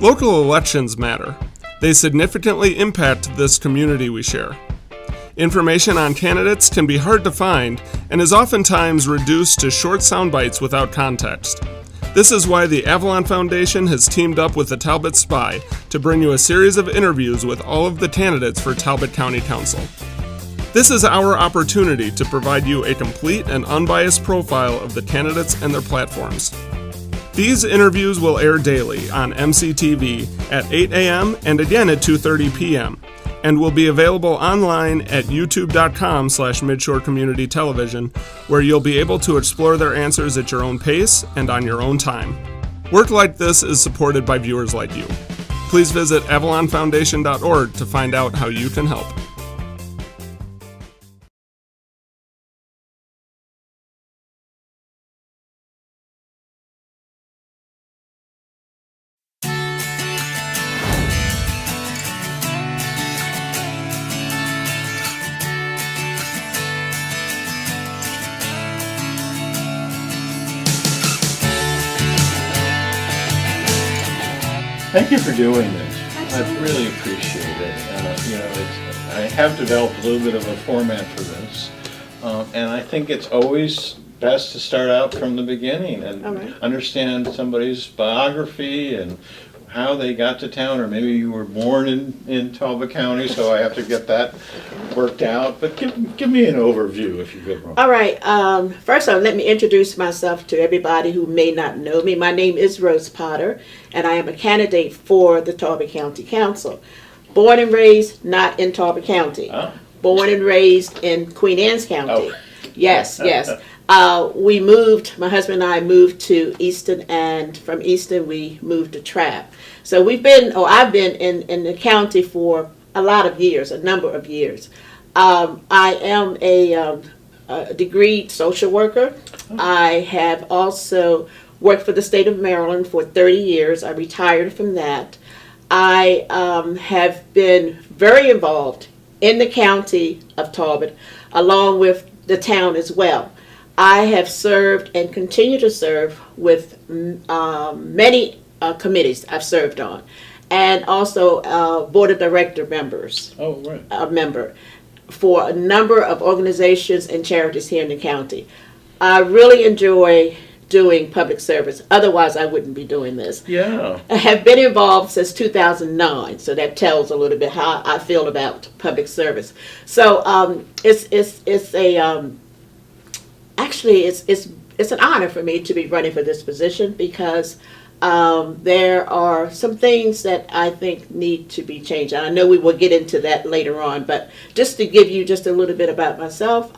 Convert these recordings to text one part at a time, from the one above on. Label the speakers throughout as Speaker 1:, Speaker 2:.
Speaker 1: Local elections matter. They significantly impact this community we share. Information on candidates can be hard to find and is oftentimes reduced to short sound bites without context. This is why the Avalon Foundation has teamed up with the Talbot Spy to bring you a series of interviews with all of the candidates for Talbot County Council. This is our opportunity to provide you a complete and unbiased profile of the candidates and their platforms. These interviews will air daily on MCTV at 8 a.m. and again at 2:30 p.m. and will be available online at youtube.com/Midshore Community Television, where you'll be able to explore their answers at your own pace and on your own time. Work like this is supported by viewers like you. Please visit avalonfoundation.org to find out how you can help.
Speaker 2: Thank you for doing this. Absolutely. I really appreciate it. I have developed a little bit of a format for this, and I think it's always best to start out from the beginning and understand somebody's biography and how they got to town, or maybe you were born in Talbot County, so I have to get that worked out. But give me an overview, if you could.
Speaker 3: All right. First of all, let me introduce myself to everybody who may not know me. My name is Rose Potter, and I am a candidate for the Talbot County Council. Born and raised not in Talbot County. Oh. Born and raised in Queen Anne's County. Oh. Yes, yes. My husband and I moved to Easton, and from Easton we moved to Trapp. So I've been in the county for a lot of years, a number of years. I am a degreed social worker. I have also worked for the state of Maryland for 30 years. I retired from that. I have been very involved in the county of Talbot, along with the town as well. I have served and continue to serve with many committees I've served on, and also board of director members.
Speaker 2: Oh, right.
Speaker 3: A member for a number of organizations and charities here in the county. I really enjoy doing public service. Otherwise, I wouldn't be doing this.
Speaker 2: Yeah.
Speaker 3: I have been involved since 2009, so that tells a little bit how I feel about public service. So it's an honor for me to be running for this position, because there are some things that I think need to be changed. And I know we will get into that later on, but just to give you just a little bit about myself,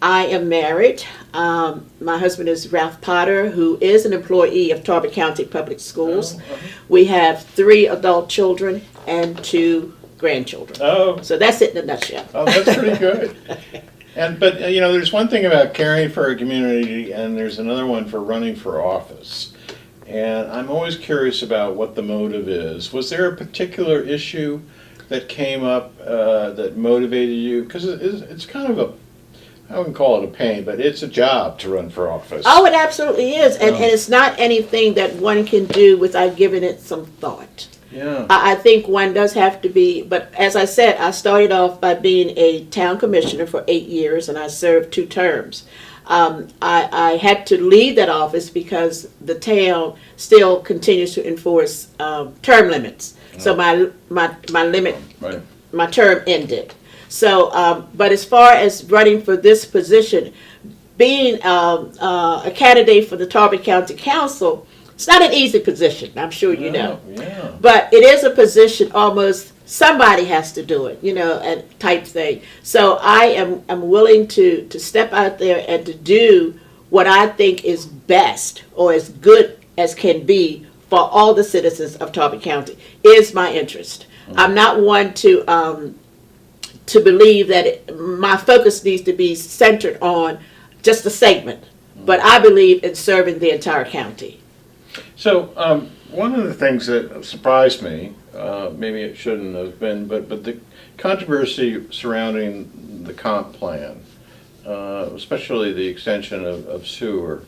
Speaker 3: I am married. My husband is Ralph Potter, who is an employee of Talbot County Public Schools. We have 3 adult children and 2 grandchildren. Oh. So that's it in a nutshell.
Speaker 2: Oh, that's pretty good. But there's one thing about caring for a community, and there's another one for running for office. And I'm always curious about what the motive is. Was there a particular issue that came up that motivated you? Because it's kind of I wouldn't call it a pain, but it's a job to run for office.
Speaker 3: Oh, it absolutely is. And it's not anything that one can do without giving it some thought.
Speaker 2: Yeah.
Speaker 3: I think one does have to be, but as I said, I started off by being a town commissioner for 8 years, and I served 2 terms. I had to leave that office because the town still continues to enforce term limits. So my limit,
Speaker 2: right.
Speaker 3: My term ended. So, but as far as running for this position, being a candidate for the Talbot County Council, it's not an easy position, I'm sure you know.
Speaker 2: Yeah.
Speaker 3: But it is a position almost somebody has to do it, and type thing. So I am willing to step out there and to do what I think is best or as good as can be for all the citizens of Talbot County is my interest. I'm not one to believe that my focus needs to be centered on just a segment, but I believe in serving the entire county.
Speaker 2: So one of the things that surprised me, maybe it shouldn't have been, but the controversy surrounding the comp plan, especially the extension of sewer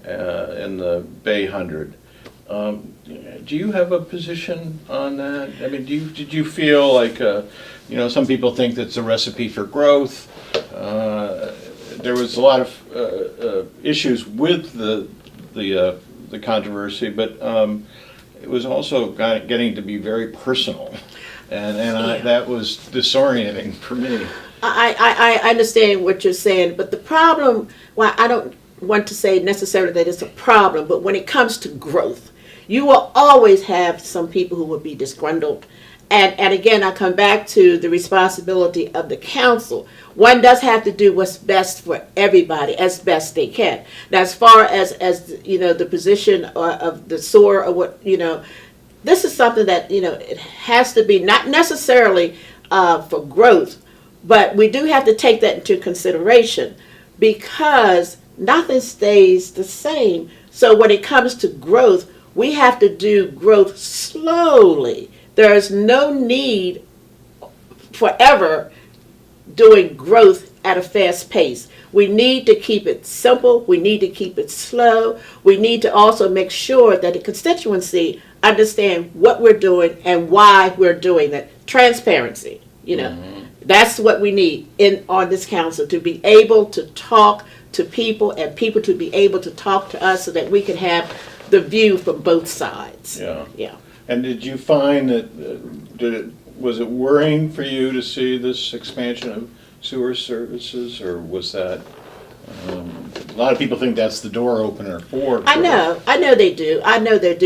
Speaker 2: in the Bay 100. Do you have a position on that? I mean, did you feel like, some people think that's a recipe for growth. There was a lot of issues with the controversy, but it was also getting to be very personal, and that was disorienting for me.
Speaker 3: I understand what you're saying, but the problem, well, I don't want to say necessarily that it's a problem, but when it comes to growth, you will always have some people who will be disgruntled. And again, I come back to the responsibility of the council. One does have to do what's best for everybody as best they can. Now, as far as the position of the SOAR or what, this is something that, it has to be not necessarily for growth, but we do have to take that into consideration because nothing stays the same. So when it comes to growth, we have to do growth slowly. There's no need forever doing growth at a fast pace. We need to keep it simple. We need to keep it slow. We need to also make sure that the constituency understand what we're doing and why we're doing that. Transparency, That's what we need on this council, to be able to talk to people and people to be able to talk to us so that we can have the view from both sides.
Speaker 2: Yeah. And did you find that, was it worrying for you to see this expansion of sewer services, or was that, a lot of people think that's the door opener for
Speaker 3: I know they do,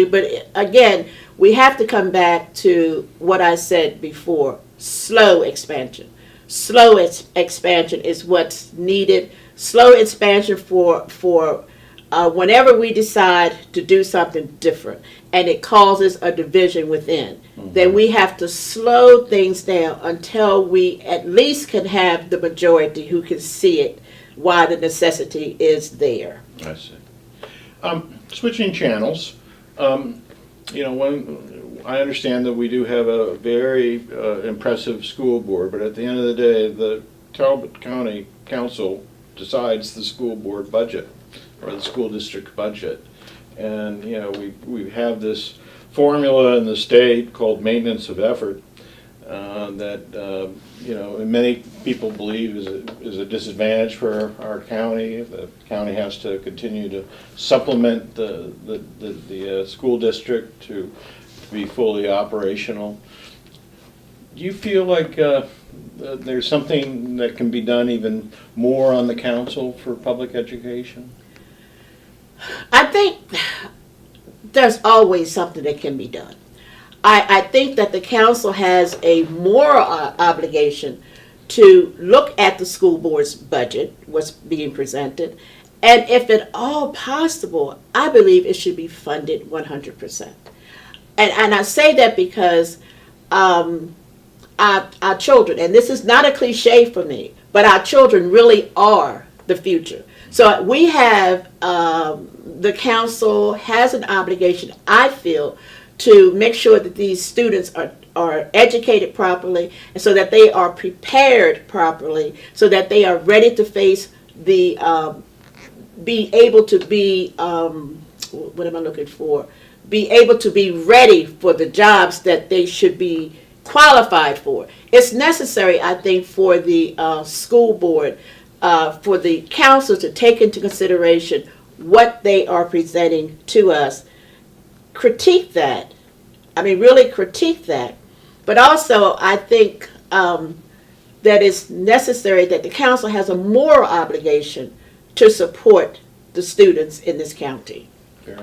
Speaker 3: but again, we have to come back to what I said before, slow expansion. Slow expansion is what's needed. Slow expansion for whenever we decide to do something different and it causes a division within, then we have to slow things down until we at least can have the majority who can see it, why the necessity is there.
Speaker 2: I see. Switching channels, when I understand that we do have a very impressive school board, but at the end of the day, the Talbot County Council decides the school board budget, or the school district budget. And, we have this formula in the state called maintenance of effort that, many people believe is a disadvantage for our county. The county has to continue to supplement the school district to be fully operational. Do you feel like there's something that can be done even more on the council for public education?
Speaker 3: I think there's always something that can be done. I think that the council has a moral obligation to look at the school board's budget, what's being presented, and if at all possible, I believe it should be funded 100%. And I say that because our children, and this is not a cliche for me, but our children really are the future. So we have, the council has an obligation, I feel, to make sure that these students are educated properly, and so that they are prepared properly, so that they are ready to face be able to be, what am I looking for? Be able to be ready for the jobs that they should be qualified for. It's necessary, I think, for the school board, for the council to take into consideration what they are presenting to us, critique that. I mean, really critique that. But also, I think that it's necessary that the council has a moral obligation to support the students in this county.
Speaker 2: Fair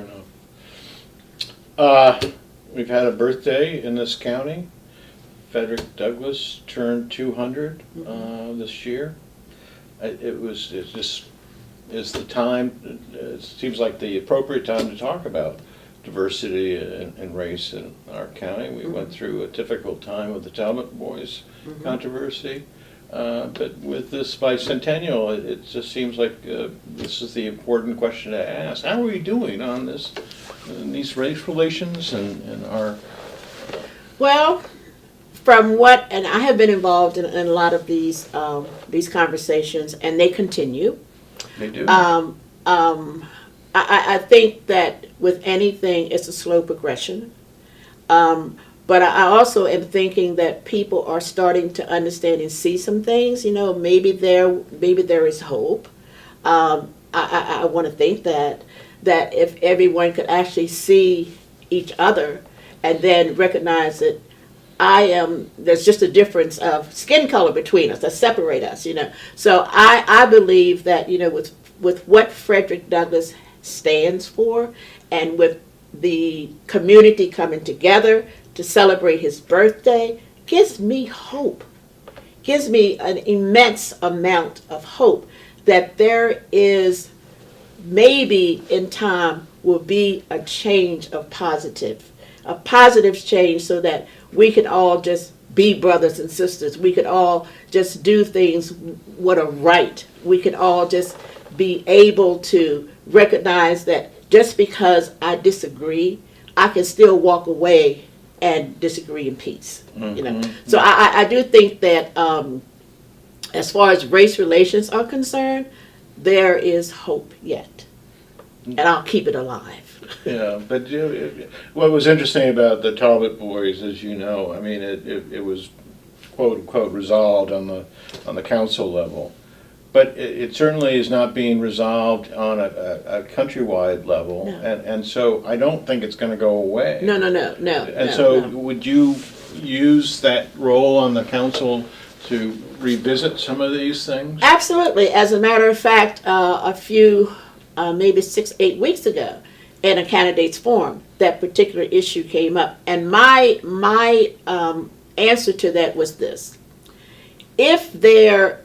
Speaker 2: enough. We've had a birthday in this county. Frederick Douglass turned 200 this year. It just is the time, it seems like the appropriate time to talk about diversity and race in our county. We went through a difficult time with the Talbot boys controversy, but with this bicentennial, it just seems like this is the important question to ask. How are we doing on this, in these race relations and our...
Speaker 3: Well, from what, and I have been involved in a lot of these conversations, and they continue.
Speaker 2: They do.
Speaker 3: I think that with anything, it's a slow progression. But I also am thinking that people are starting to understand and see some things. You know, maybe there is hope. I want to think that if everyone could actually see each other and then recognize that there's just a difference of skin color between us that separate us, you know. So I believe that, you know, with what Frederick Douglass stands for, and with the community coming together to celebrate his birthday, gives me hope, gives me an immense amount of hope that there is, maybe in time, will be a change of a positive change, so that we can all just be brothers and sisters. We could all just do things what are right. We could all just be able to recognize that just because I disagree, I can still walk away and disagree in peace.
Speaker 2: Mm-hmm.
Speaker 3: You know, so I do think that as far as race relations are concerned, there is hope yet, and I'll keep it alive.
Speaker 2: Yeah, but what was interesting about the Talbot boys, as you know, I mean, it was quote unquote resolved on the council level, but it certainly is not being resolved on a countrywide level,
Speaker 3: No.
Speaker 2: and so I don't think it's going to go away.
Speaker 3: No.
Speaker 2: And would you use that role on the council to revisit some of these things?
Speaker 3: Absolutely. As a matter of fact, a few, maybe 6-8 weeks ago, in a candidates forum, that particular issue came up, and my answer to that was this: if the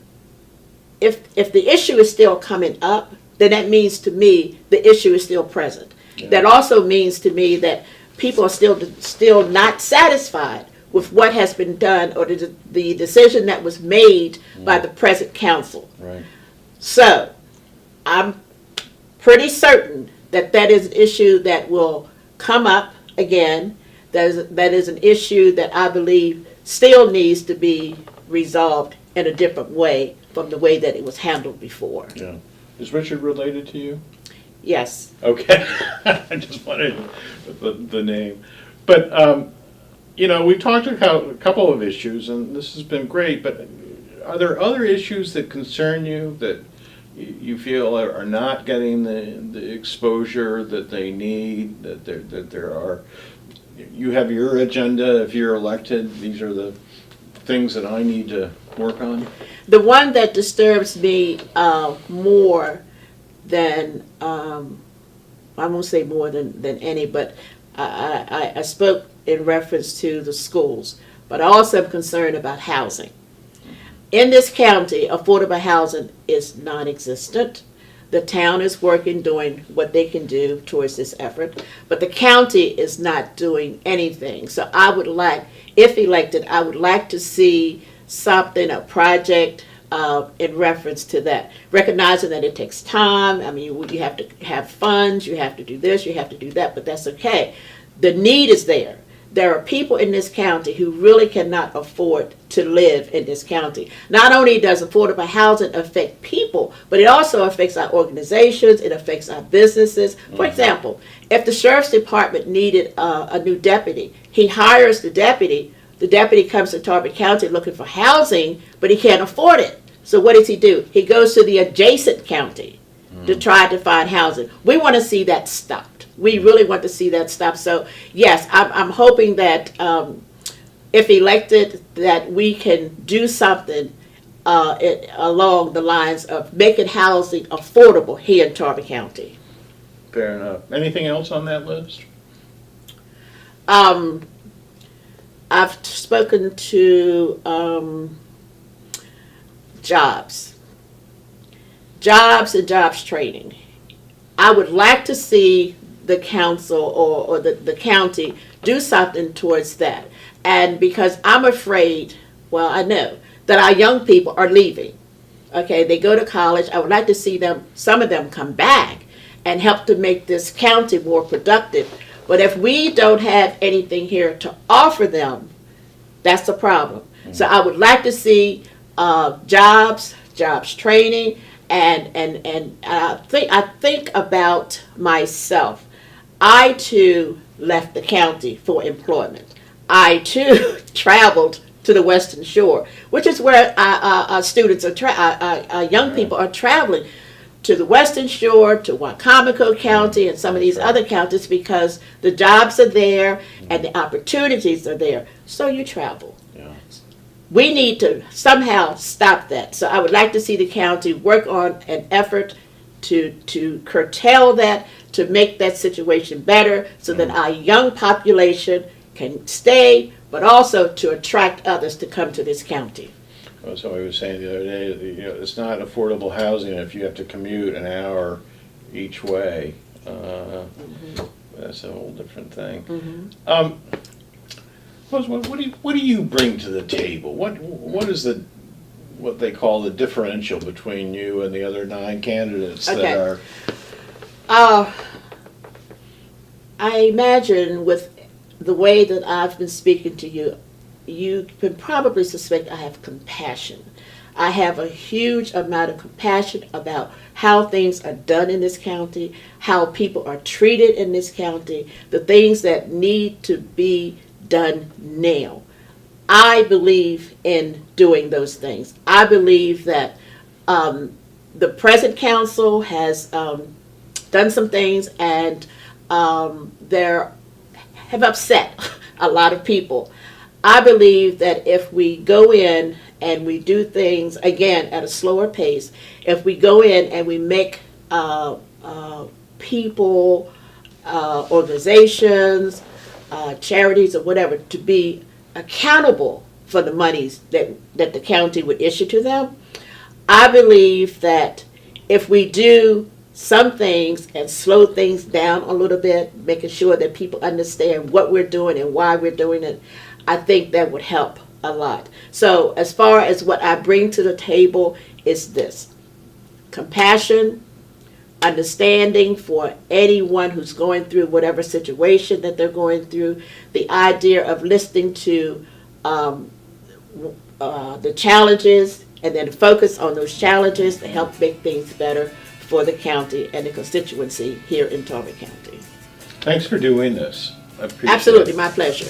Speaker 3: issue is still coming up, then that means to me the issue is still present. Yeah. That also means to me that people are still not satisfied with what has been done, or the decision that was made by the present council.
Speaker 2: Right.
Speaker 3: So I'm pretty certain that is an issue that will come up again. That is an issue that I believe still needs to be resolved in a different way from the way that it was handled before.
Speaker 2: Yeah. Is Richard related to you?
Speaker 3: Yes.
Speaker 2: Okay. I just wanted the name. But, you know, we've talked about a couple of issues, and this has been great, but are there other issues that concern you that you feel are not getting the exposure that they need, that there are, you have your agenda, if you're elected, these are the things that I need to work on?
Speaker 3: The one that disturbs me more than, I won't say more than any, but I spoke in reference to the schools, but I also am concerned about housing. In this county, affordable housing is non-existent. The town is working, doing what they can do towards this effort, but the county is not doing anything. So I would like, if elected, I would like to see something, a project in reference to that, recognizing that it takes time. I mean, you have to have funds, you have to do this, you have to do that, but that's okay. The need is there. There are people in this county who really cannot afford to live in this county. Not only does affordable housing affect people, but it also affects our organizations, it affects our businesses. For example, if the sheriff's department needed a new deputy, he hires the deputy comes to Talbot County looking for housing, but he can't afford it. So what does he do? He goes to the adjacent county to try to find housing. We want to see that stopped. We really want to see that stop. So yes, I'm hoping that if elected, that we can do something along the lines of making housing affordable here in Talbot County.
Speaker 2: Fair enough. Anything else on that list?
Speaker 3: I've spoken to jobs and jobs training. I would like to see the council or the county do something towards that. And because I'm afraid, well, I know that our young people are leaving. Okay, they go to college. I would like to see some of them come back and help to make this county more productive. But if we don't have anything here to offer them, that's the problem. So I would like to see jobs training, and I think about myself. I too left the county for employment. I too traveled to the Western Shore, which is where our students our young people are traveling to the Western Shore, to Wicomico County, and some of these other counties because the jobs are there and the opportunities are there. So you travel.
Speaker 2: Yeah.
Speaker 3: We need to somehow stop that. So I would like to see the county work on an effort to curtail that, to make that situation better so that our young population can stay, but also to attract others to come to this county.
Speaker 2: Well, somebody was saying the other day, it's not affordable housing if you have to commute an hour each way. That's a whole different thing. What do you bring to the table? What is what they call the differential between you and the other 9 candidates that are?
Speaker 3: I imagine with the way that I've been speaking to you, you can probably suspect I have compassion. I have a huge amount of compassion about how things are done in this county, how people are treated in this county, the things that need to be done now. I believe in doing those things. I believe that the present council has done some things and they have upset a lot of people. I believe that if we go in and we do things, again, at a slower pace, if we go in and we make people, organizations, charities or whatever, to be accountable for the monies that the county would issue to them, I believe that if we do some things and slow things down a little bit, making sure that people understand what we're doing and why we're doing it, I think that would help a lot. So as far as what I bring to the table is this: compassion, understanding for anyone who's going through whatever situation that they're going through, the idea of listening to the challenges and then focus on those challenges to help make things better for the county and the constituency here in Talbot County.
Speaker 2: Thanks for doing this. I appreciate
Speaker 3: Absolutely,
Speaker 2: it.
Speaker 3: my pleasure.